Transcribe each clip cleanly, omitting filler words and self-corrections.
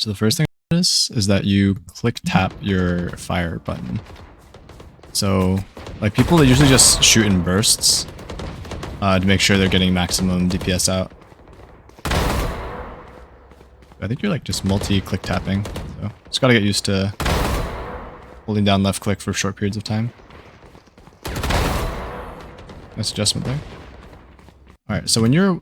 So the first thing I notice is that you click tap your fire button. So like people that usually just shoot in bursts to make sure they're getting maximum DPS out. I think you're like just multi-click tapping. So just gotta get used to holding down left click for short periods of time. Nice adjustment there. Alright, so when you're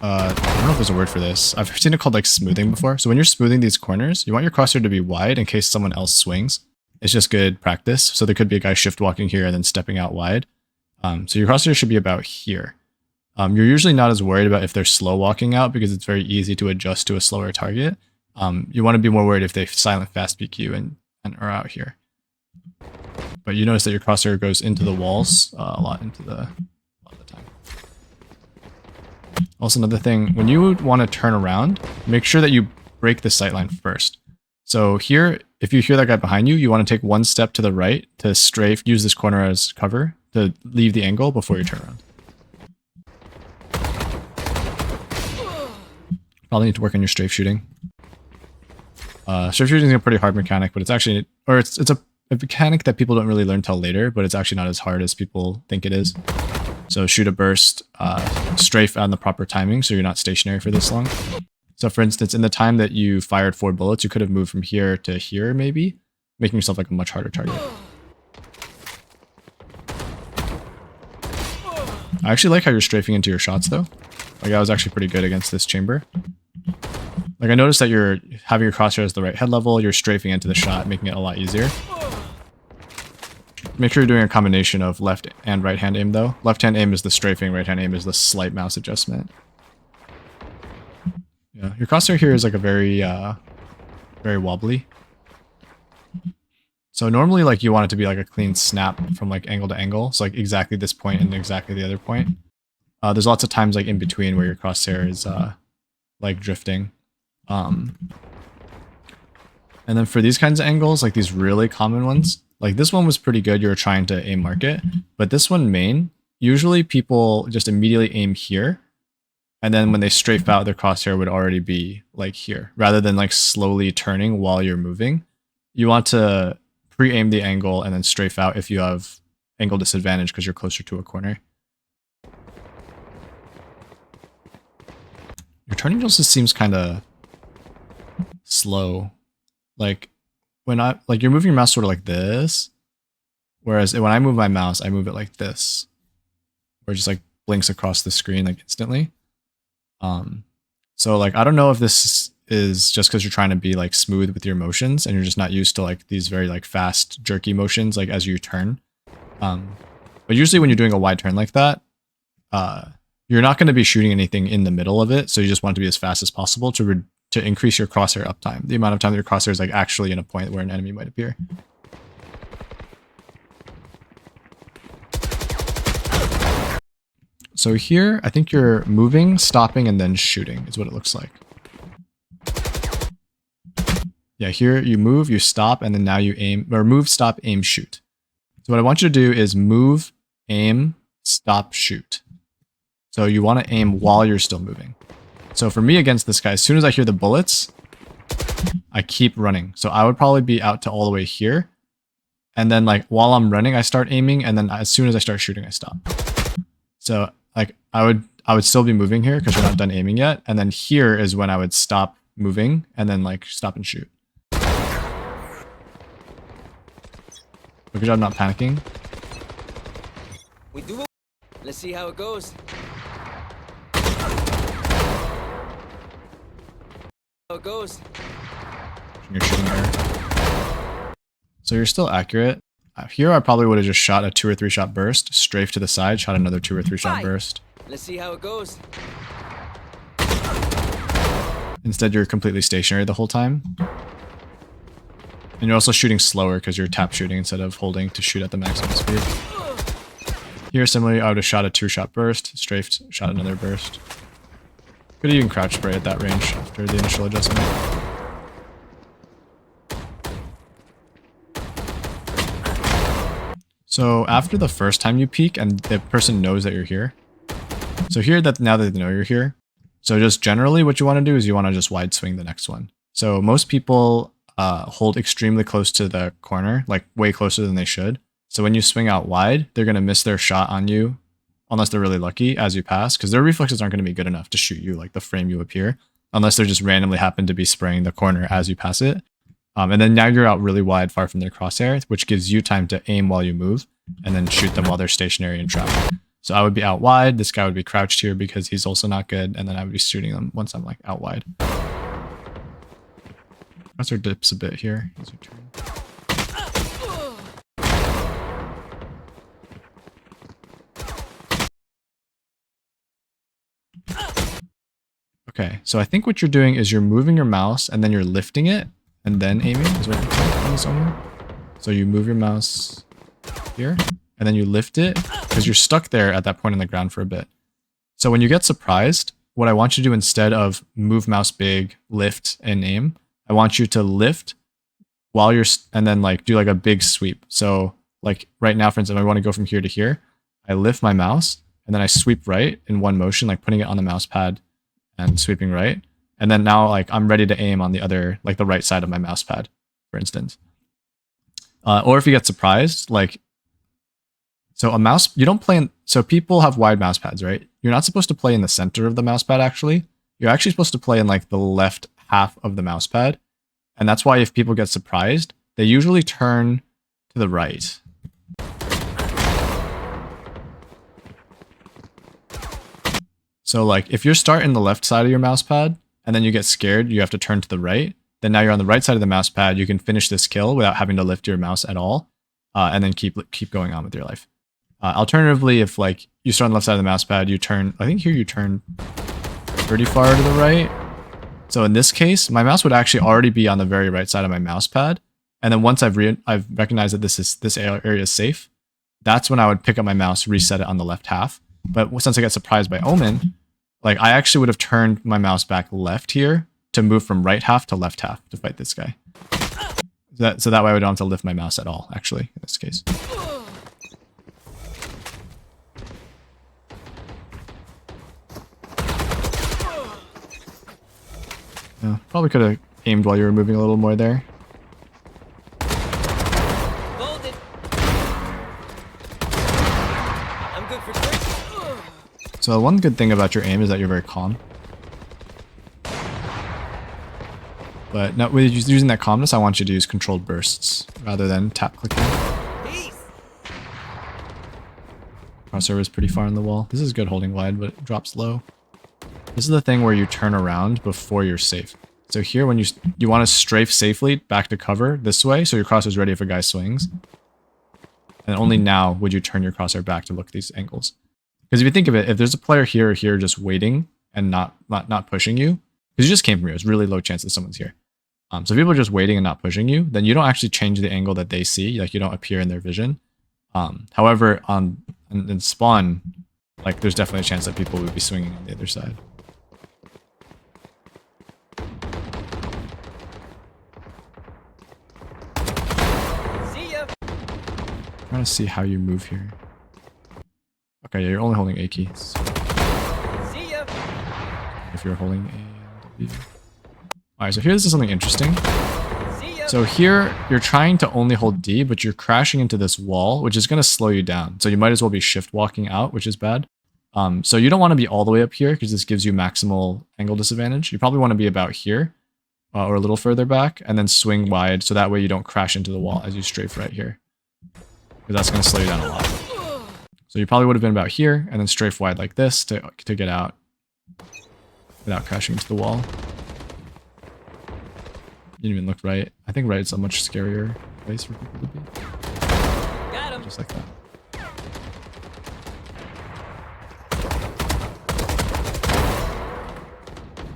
I don't know if there's a word for this. I've seen it called like smoothing before. So when you're smoothing these corners, you want your crosshair to be wide in case someone else swings. It's just good practice. So there could be a guy shift walking here and then stepping out wide. So your crosshair should be about here. You're usually not as worried about if they're slow walking out because it's very easy to adjust to a slower target. You want to be more worried if they silent fast peek you and are out here. But you notice that your crosshair goes into the walls a lot of the time. Also another thing, when you want to turn around, make sure that you break the sightline first. So here, if you hear that guy behind you, you want to take one step to the right to strafe, use this corner as cover to leave the angle before you turn around. Probably need to work on your strafe shooting. Strafe shooting is a pretty hard mechanic, but it's actually, or it's a mechanic that people don't really learn till later, but it's actually not as hard as people think it is. So shoot a burst, strafe on the proper timing so you're not stationary for this long. So for instance, in the time that you fired 4 bullets, you could have moved from here to here maybe, making yourself like a much harder target. I actually like how you're strafing into your shots though. Like I was actually pretty good against this chamber. Like I noticed that you're having your crosshair as the right head level, you're strafing into the shot, making it a lot easier. Make sure you're doing a combination of left and right hand aim though. Left hand aim is the strafing, right hand aim is the slight mouse adjustment. Yeah, your crosshair here is like a very wobbly. So normally like you want it to be like a clean snap from like angle to angle. So like exactly this point and exactly the other point. There's lots of times like in between where your crosshair is like drifting. And then for these kinds of angles, like these really common ones, like this one was pretty good. You were trying to aim market, but this one main, usually people just immediately aim here. And then when they strafe out, their crosshair would already be like here, rather than like slowly turning while you're moving. You want to pre-aim the angle and then strafe out if you have angle disadvantage because you're closer to a corner. Your turning just seems kind of slow. Like when you're moving your mouse sort of like this, whereas when I move my mouse, I move it like this, where it just like blinks across the screen like instantly. So like I don't know if this is just because you're trying to be like smooth with your motions and you're just not used to like these very like fast jerky motions like as you turn. But usually when you're doing a wide turn like that, you're not going to be shooting anything in the middle of it, so you just want to be as fast as possible to increase your crosshair uptime, the amount of time that your crosshair is like actually in a point where an enemy might appear. So here, I think you're moving, stopping, and then shooting is what it looks like. Yeah, here you move, you stop, and then now you aim, or move, stop, aim, shoot. So what I want you to do is move, aim, stop, shoot. So you want to aim while you're still moving. So for me against this guy, as soon as I hear the bullets, I keep running. So I would probably be out to all the way here. And then like while I'm running, I start aiming. And then as soon as I start shooting, I stop. So like I would still be moving here because we're not done aiming yet. And then here is when I would stop moving and then like stop and shoot. Good job not panicking. We do it. Let's see how it goes. How it goes. You're shooting there. So you're still accurate. Here I probably would have just shot a 2 or 3 shot burst, strafe to the side, shot another 2 or 3 shot burst. Let's see how it goes. Instead you're completely stationary the whole time. And you're also shooting slower because you're tap shooting instead of holding to shoot at the maximum speed. Here similarly, I would have shot a 2 shot burst, strafed, shot another burst. Could even crouch spray at that range after the initial adjustment. So after the first time you peek and the person knows that you're here. So here that now that they know you're here, So just generally what you want to do is you want to just wide swing the next one. So most people hold extremely close to the corner, like way closer than they should. So when you swing out wide, they're going to miss their shot on you, unless they're really lucky as you pass, because their reflexes aren't going to be good enough to shoot you like the frame you appear, unless they're just randomly happen to be spraying the corner as you pass it. And then now you're out really wide, far from their crosshair, which gives you time to aim while you move and then shoot them while they're stationary and trapped. So I would be out wide. This guy would be crouched here because he's also not good. And then I would be shooting them once I'm like out wide. Crosshair dips a bit here. Here's your turn. Okay, so I think what you're doing is you're moving your mouse and then you're lifting it and then aiming is what you're doing on this one. So you move your mouse here and then you lift it because you're stuck there at that point on the ground for a bit. So when you get surprised, what I want you to do instead of move mouse big, lift and aim, I want you to lift while you're, and then like do like a big sweep. So like right now, for instance, if I want to go from here to here, I lift my mouse and then I sweep right in one motion, like putting it on the mouse pad and sweeping right. And then now like I'm ready to aim on the other, like the right side of my mouse pad, for instance. Or if you get surprised, like, so a mouse, you don't play in, so people have wide mouse pads, right? You're not supposed to play in the center of the mouse pad, actually. You're actually supposed to play in like the left half of the mouse pad. And that's why if people get surprised, they usually turn to the right. So like if you're starting the left side of your mouse pad and then you get scared, you have to turn to the right. Then now you're on the right side of the mouse pad. You can finish this kill without having to lift your mouse at all, and then keep going on with your life. Alternatively, if like you start on the left side of the mouse pad, you turn, I think here you turn pretty far to the right. So in this case, my mouse would actually already be on the very right side of my mouse pad. And then once I've recognized that this area is safe, that's when I would pick up my mouse, reset it on the left half. But since I got surprised by Omen, like I actually would have turned my mouse back left here to move from right half to left half to fight this guy. So that way I don't have to lift my mouse at all, actually, in this case. Yeah, probably could have aimed while you were moving a little more there. So one good thing about your aim is that you're very calm. But now with using that calmness, I want you to use controlled bursts rather than tap clicking. Crosshair is pretty far on the wall. This is good holding wide, but it drops low. This is the thing where you turn around before you're safe. So here, when you want to strafe safely back to cover this way, so your crosshair is ready if a guy swings. And only now would you turn your crosshair back to look at these angles. Because if you think of it, if there's a player here or here just waiting and not pushing you, because you just came from here, it's really low chance that someone's here. So if people are just waiting and not pushing you, then you don't actually change the angle that they see, like you don't appear in their vision. However, in spawn, like there's definitely a chance that people would be swinging on the other side. See ya. I'm trying to see how you move here. Okay, yeah, you're only holding A keys. See ya. If you're holding A and W. Alright, so here this is something interesting. So here, you're trying to only hold D, but you're crashing into this wall, which is going to slow you down. So you might as well be shift walking out, which is bad. So you don't want to be all the way up here, because this gives you maximal angle disadvantage. You probably want to be about here, or a little further back, and then swing wide, so that way you don't crash into the wall as you strafe right here. Because that's going to slow you down a lot. So you probably would have been about here, and then strafe wide like this to get out without crashing into the wall. You didn't even look right. I think right's a much scarier place for people to be. Got him. Just like that.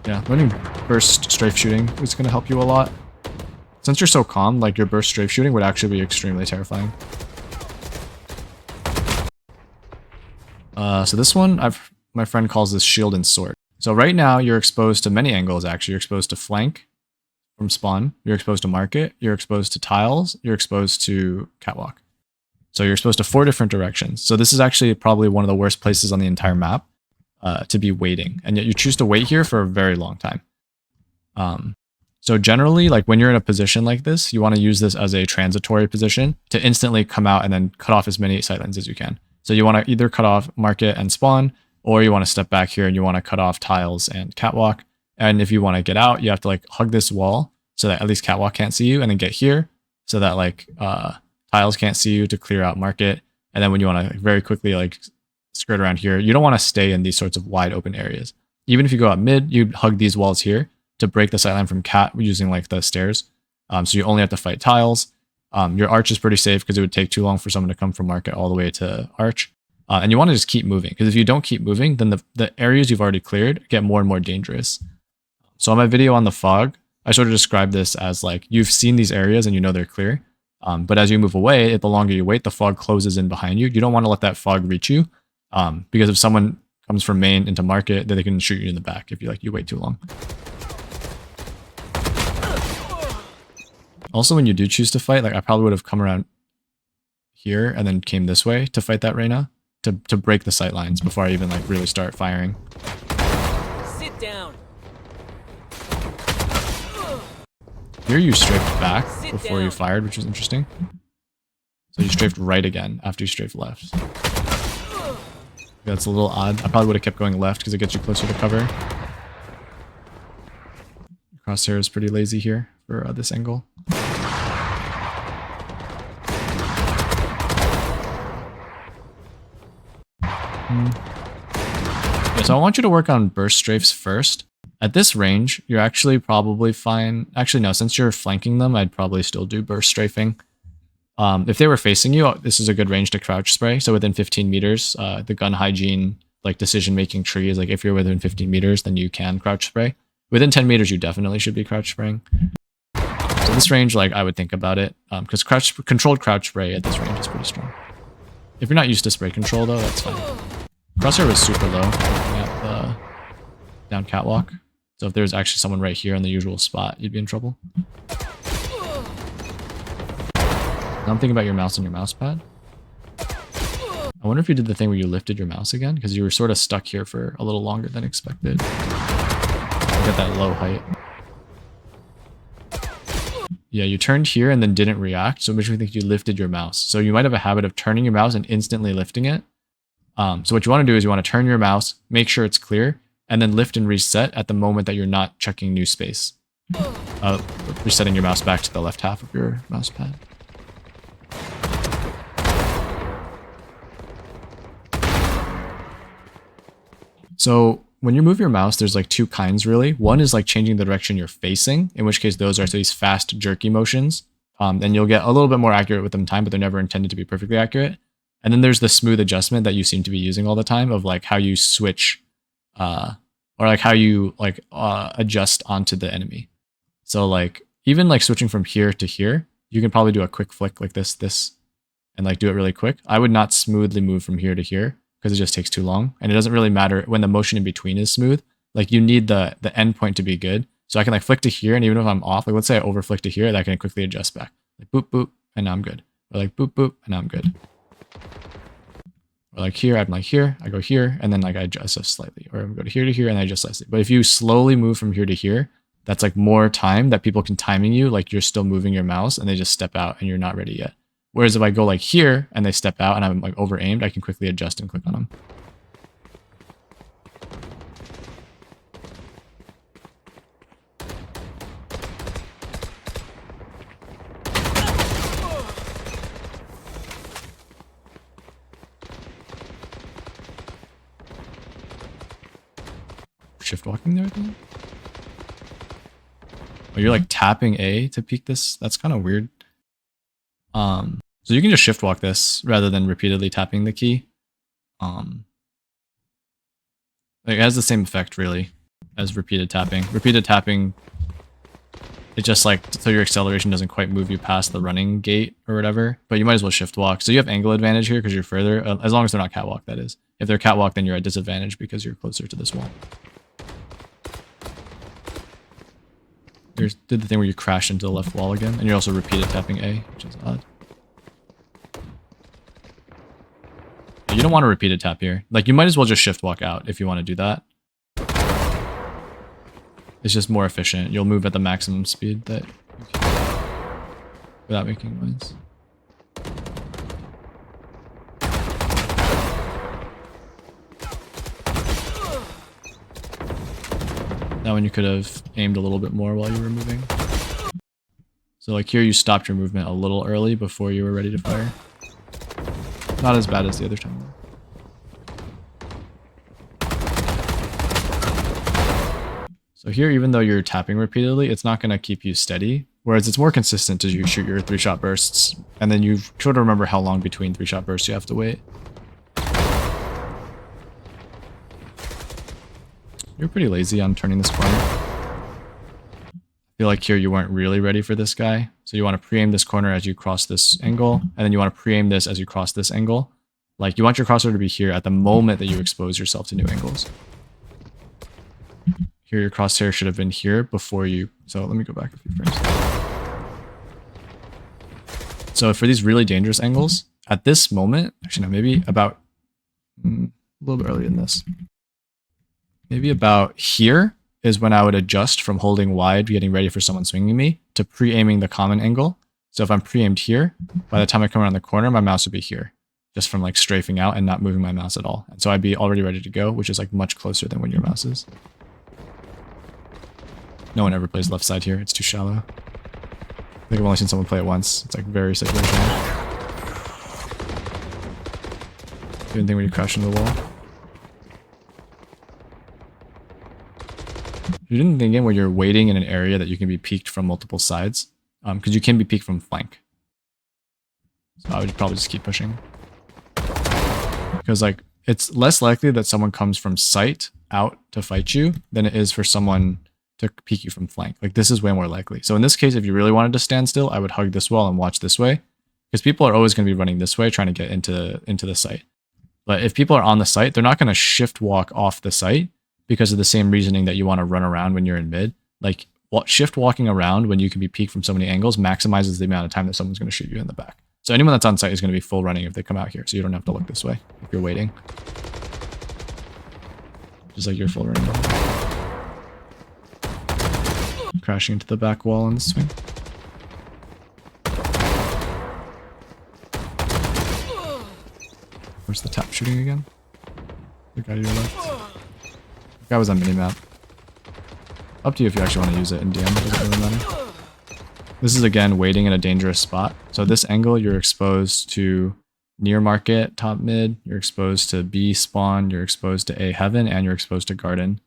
Yeah, learning burst strafe shooting is going to help you a lot. Since you're so calm, like your burst strafe shooting would actually be extremely terrifying. So this one, my friend calls this shield and sword. So right now you're exposed to many angles actually. You're exposed to flank from spawn, you're exposed to market, you're exposed to tiles, you're exposed to catwalk. So you're exposed to 4 different directions. So this is actually probably one of the worst places on the entire map. to be waiting, and yet you choose to wait here for a very long time. So generally, like when you're in a position like this, you want to use this as a transitory position to instantly come out and then cut off as many sightlines as you can. So you want to either cut off market and spawn, or you want to step back here and you want to cut off tiles and catwalk. And if you want to get out, you have to like hug this wall so that at least catwalk can't see you, and then get here so that like tiles can't see you to clear out market. And then when you want to very quickly like skirt around here, you don't want to stay in these sorts of wide open areas. Even if you go out mid, you hug these walls here to break the sightline from cat using like the stairs. So you only have to fight tiles. Your arch is pretty safe because it would take too long for someone to come from market all the way to arch. And you want to just keep moving, because if you don't keep moving, then the areas you've already cleared get more and more dangerous. So on my video on the fog, I sort of described this as like you've seen these areas and you know they're clear. But as you move away, the longer you wait, the fog closes in behind you. You don't want to let that fog reach you, because if someone comes from main into market, then they can shoot you in the back if you wait too long. Also, when you do choose to fight, like I probably would have come around here and then came this way to fight that Reyna to break the sight lines before I even like really start firing. Sit down. Here you strafed back before you fired, which is interesting. So you strafed right again after you strafed left. That's a little odd. I probably would have kept going left because it gets you closer to cover. Crosshair is pretty lazy here for this angle. Yeah, so I want you to work on burst strafes first. At this range, you're actually probably fine. Actually, no, since you're flanking them, I'd probably still do burst strafing. If they were facing you, this is a good range to crouch spray. So within 15 meters, the gun hygiene, like decision-making tree is like if you're within 15 meters, then you can crouch spray. Within 10 meters, you definitely should be crouch spraying. So this range, like I would think about it, because controlled crouch spray at this range is pretty strong. If you're not used to spray control though, that's fine. Crosshair was super low looking at the down catwalk. So if there's actually someone right here in the usual spot, you'd be in trouble. Now I'm thinking about your mouse and your mouse pad. I wonder if you did the thing where you lifted your mouse again, because you were sort of stuck here for a little longer than expected. Get that low height. Yeah, you turned here and then didn't react, so it makes me think you lifted your mouse. So you might have a habit of turning your mouse and instantly lifting it. So what you want to do is you want to turn your mouse, make sure it's clear, and then lift and reset at the moment that you're not checking new space. Resetting your mouse back to the left half of your mouse pad. So when you move your mouse, there's like two kinds really. One is like changing the direction you're facing, in which case those are these fast jerky motions. And you'll get a little bit more accurate with them in time, but they're never intended to be perfectly accurate. And then there's the smooth adjustment that you seem to be using all the time of like how you switch, or like how you like adjust onto the enemy. So like even like switching from here to here, you can probably do a quick flick like this, and like do it really quick. I would not smoothly move from here to here, because it just takes too long, and it doesn't really matter when the motion in between is smooth. Like you need the end point to be good. So I can like flick to here, and even if I'm off, like let's say I over flick to here, that can quickly adjust back. Like boop boop, and now I'm good. Or like boop boop, and now I'm good. Or like here, I'm like here, I go here, and then like I adjust slightly. Or I go to here, and I adjust slightly. But if you slowly move from here to here, that's like more time that people can timing you, like you're still moving your mouse, and they just step out and you're not ready yet. Whereas if I go like here and they step out and I'm like over aimed, I can quickly adjust and click on them. Shift walking there then? Oh, you're like tapping A to peek this? That's kind of weird. So you can just shift walk this rather than repeatedly tapping the key. Like it has the same effect really as repeated tapping. Repeated tapping, it just like, so your acceleration doesn't quite move you past the running gate or whatever, but you might as well shift walk. So you have angle advantage here because you're further, as long as they're not catwalk, that is. If they're catwalk, then you're at disadvantage because you're closer to this wall. You did the thing where you crash into the left wall again, and you're also repeated tapping A, which is odd. You don't want to repeat a tap here. Like, you might as well just shift walk out if you want to do that. It's just more efficient. You'll move at the maximum speed that you can without making noise. That one you could have aimed a little bit more while you were moving. So like here you stopped your movement a little early before you were ready to fire. Not as bad as the other time though. So here, even though you're tapping repeatedly, it's not going to keep you steady. Whereas it's more consistent to you shoot your 3-shot bursts. And then you try to remember how long between 3-shot bursts you have to wait. You're pretty lazy on turning this corner. I feel like here you weren't really ready for this guy. So you want to pre-aim this corner as you cross this angle. And then you want to pre-aim this as you cross this angle. Like, you want your crosshair to be here at the moment that you expose yourself to new angles. Here your crosshair should have been here before you... So let me go back a few frames. So for these really dangerous angles, at this moment... Actually, no, maybe about... a little bit earlier than this. Maybe about here is when I would adjust from holding wide, getting ready for someone swinging me, to pre-aiming the common angle. So if I'm pre-aimed here, by the time I come around the corner, my mouse would be here. Just from like strafing out and not moving my mouse at all. And so I'd be already ready to go, which is like much closer than when your mouse is. No one ever plays left side here. It's too shallow. I think I've only seen someone play it once. It's like very situational. Same thing when you crash into the wall. You didn't think in where you're waiting in an area that you can be peeked from multiple sides. Because you can be peeked from flank. So I would probably just keep pushing. Because like, it's less likely that someone comes from sight out to fight you than it is for someone to peek you from flank. Like, this is way more likely. So in this case, if you really wanted to stand still, I would hug this wall and watch this way. Because people are always going to be running this way, trying to get into the site. But if people are on the site, they're not going to shift walk off the site because of the same reasoning that you want to run around when you're in mid. Like, shift walking around when you can be peeked from so many angles maximizes the amount of time that someone's going to shoot you in the back. So anyone that's on site is going to be full running if they come out here. So you don't have to look this way if you're waiting. Just like you're full running. Crashing into the back wall in the swing. Where's the tap shooting again? The guy to your left. The guy was on minimap. Up to you if you actually want to use it in DM. It doesn't really matter. This is again waiting in a dangerous spot. So this angle, you're exposed to near market, top mid. You're exposed to B spawn. You're exposed to A heaven, and you're exposed to garden.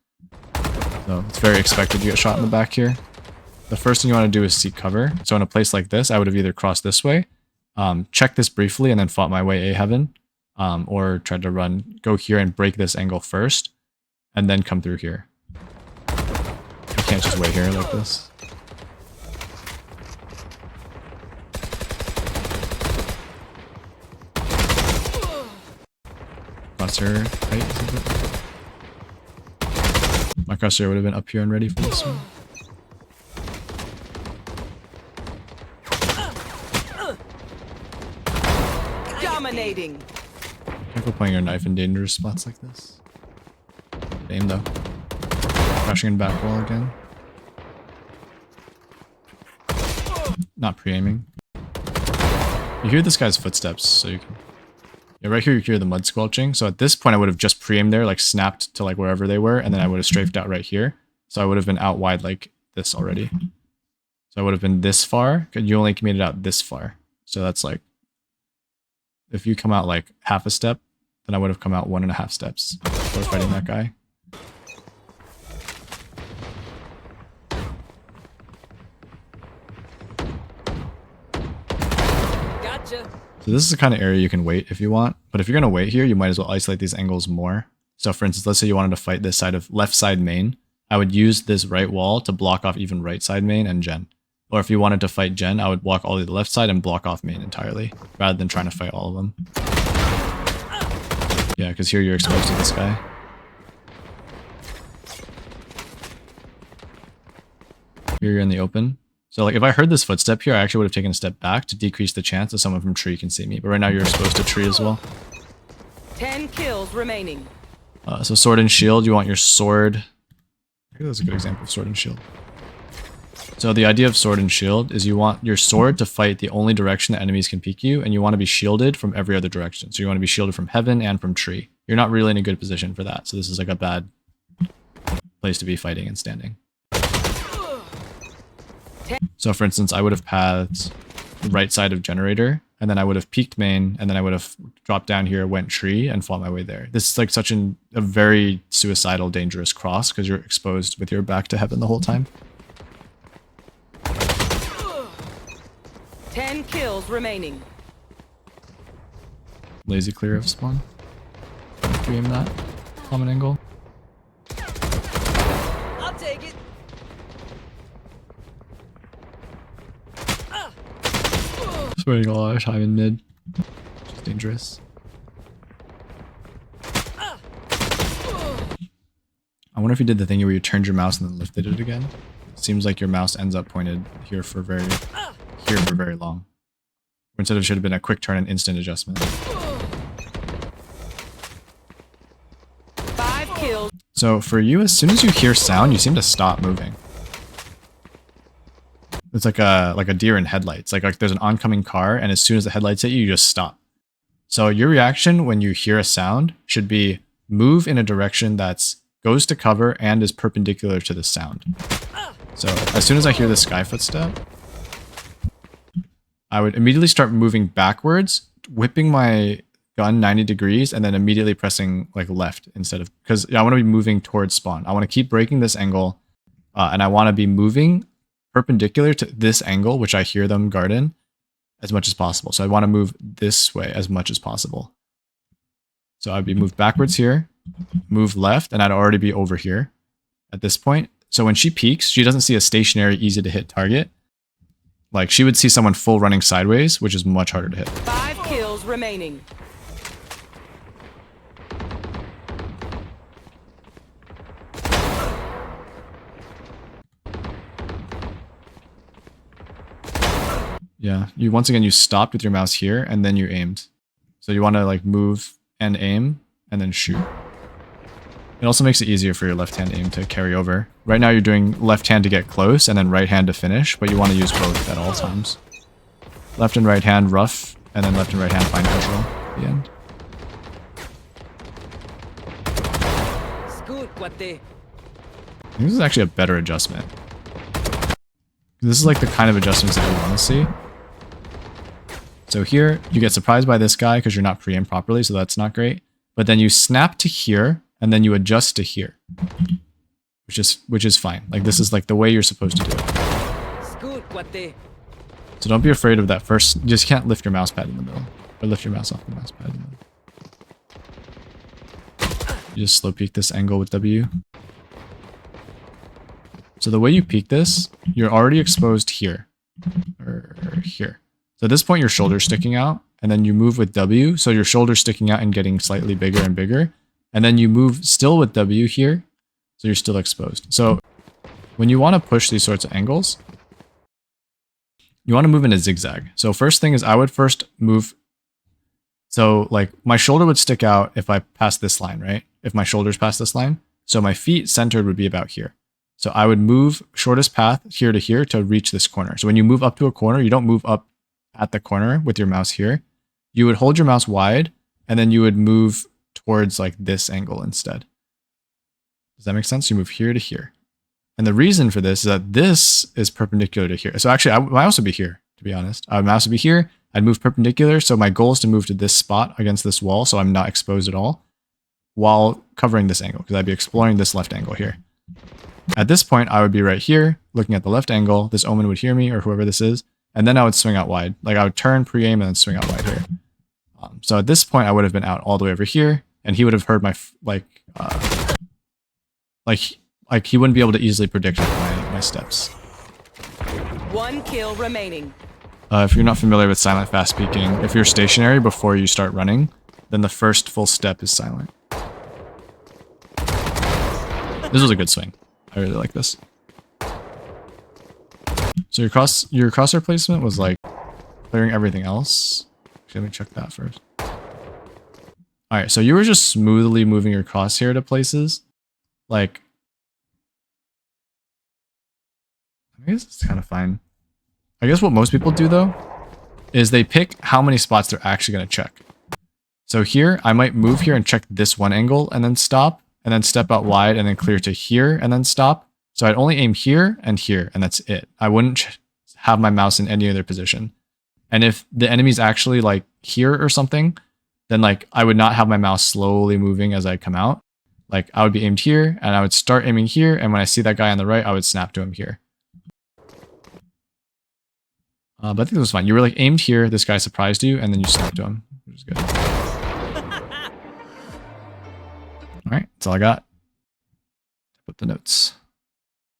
So it's very expected you get shot in the back here. The first thing you want to do is seek cover. So in a place like this, I would have either crossed this way, checked this briefly, and then fought my way A heaven, or tried to go here and break this angle first, and then come through here. You can't just wait here like this. Crosshair height, my crosshair would have been up here and ready for this one. Dominating. Careful playing your knife in dangerous spots like this. Good aim though. Crashing in back wall again. Not pre-aiming. You hear this guy's footsteps, so you can... Yeah, right here you hear the mud squelching. So at this point I would have just pre-aimed there, like snapped to like wherever they were, and then I would have strafed out right here. So I would have been out wide like this already. So I would have been this far. You only made it out this far. So that's like... If you come out like half a step, then I would have come out 1.5 steps before fighting that guy. Gotcha. So this is the kind of area you can wait if you want, but if you're going to wait here, you might as well isolate these angles more. So for instance, let's say you wanted to fight this side of left side main. I would use this right wall to block off even right side main and gen. Or if you wanted to fight gen, I would block all of the left side and block off main entirely, rather than trying to fight all of them. Yeah, because here you're exposed to this guy. Here you're in the open. So like if I heard this footstep here, I actually would have taken a step back to decrease the chance that someone from tree can see me. But right now you're exposed to tree as well. 10 kills remaining. So sword and shield, you want your sword. I think that's a good example of sword and shield. So the idea of sword and shield is you want your sword to fight the only direction that enemies can peek you, and you want to be shielded from every other direction. So you want to be shielded from heaven and from tree. You're not really in a good position for that, so this is like a bad place to be fighting and standing. So for instance, I would have pathed the right side of generator, and then I would have peeked main, and then I would have dropped down here, went tree, and fought my way there. This is like such a very suicidal, dangerous cross, because you're exposed with your back to heaven the whole time. 10 kills remaining. Lazy clear of spawn. Aim that. Common angle. I'll take it. Spending a lot of time in mid. Which is dangerous. I wonder if you did the thing where you turned your mouse and then lifted it again. It seems like your mouse ends up pointed here for very long. Or instead it should have been a quick turn and instant adjustment. 5 kills. So for you, as soon as you hear sound, you seem to stop moving. It's like a deer in headlights. Like there's an oncoming car, and as soon as the headlights hit you, you just stop. So your reaction when you hear a sound should be move in a direction that's goes to cover and is perpendicular to the sound. So as soon as I hear the sky footstep, I would immediately start moving backwards, whipping my gun 90 degrees, and then immediately pressing like left instead of, because I want to be moving towards spawn. I want to keep breaking this angle, and I want to be moving perpendicular to this angle, which I hear them garden, as much as possible. So I want to move this way as much as possible. So I'd be moved backwards here, move left, and I'd already be over here at this point. So when she peeks, she doesn't see a stationary, easy to hit target. Like she would see someone full running sideways, which is much harder to hit. 5 kills remaining. Yeah, once again you stopped with your mouse here and then you aimed. So you want to like move and aim and then shoot. It also makes it easier for your left hand aim to carry over. Right now you're doing left hand to get close and then right hand to finish, but you want to use both at all times. Left and right hand rough, and then left and right hand fine control at the end. It's good, cuate. I think this is actually a better adjustment. This is like the kind of adjustments that you want to see. So here, you get surprised by this guy because you're not pre-aimed properly, so that's not great. But then you snap to here, and then you adjust to here. Which is fine. Like this is like the way you're supposed to do it. It's good, cuate. So don't be afraid of that first. You just can't lift your mouse pad in the middle. Or lift your mouse off the mouse pad in the middle. You just slow peek this angle with W. So the way you peek this, you're already exposed here. Or here. So at this point your shoulder's sticking out, and then you move with W, so your shoulder's sticking out and getting slightly bigger and bigger. And then you move still with W here, so you're still exposed. So when you want to push these sorts of angles, you want to move in a zigzag. So first thing is I would first move. So like my shoulder would stick out if I pass this line, right? If my shoulders pass this line. So my feet centered would be about here. So I would move shortest path here to reach this corner. So when you move up to a corner, you don't move up at the corner with your mouse here. You would hold your mouse wide, and then you would move towards like this angle instead. Does that make sense? You move here to here. And the reason for this is that this is perpendicular to here. So actually, my mouse would be here, to be honest. My mouse would be here. I'd move perpendicular. So my goal is to move to this spot against this wall, so I'm not exposed at all, while covering this angle, because I'd be exploring this left angle here. At this point, I would be right here, looking at the left angle. This omen would hear me, or whoever this is, and then I would swing out wide. Like I would turn, pre-aim, and then swing out wide here. So at this point, I would have been out all the way over here, and he would have heard my like he wouldn't be able to easily predict my steps. 1 kill remaining. If you're not familiar with silent fast peeking, if you're stationary before you start running, then the first full step is silent. This was a good swing. I really like this. So your crosshair placement was like clearing everything else. Actually, let me check that first. Alright, All right, so you were just smoothly moving your crosshair to places. Like, I guess it's kind of fine. I guess what most people do though, is they pick how many spots they're actually going to check. So here, I might move here and check this one angle and then stop, and then step out wide and then clear to here and then stop. So I'd only aim here, and that's it. I wouldn't have my mouse in any other position. And if the enemy's actually like here or something, then like I would not have my mouse slowly moving as I come out. Like I would be aimed here and I would start aiming here. And when I see that guy on the right, I would snap to him here. But I think this was fine. You were like aimed here, this guy surprised you, and then you snapped to him, which is good. All right, that's all I got. Put the notes.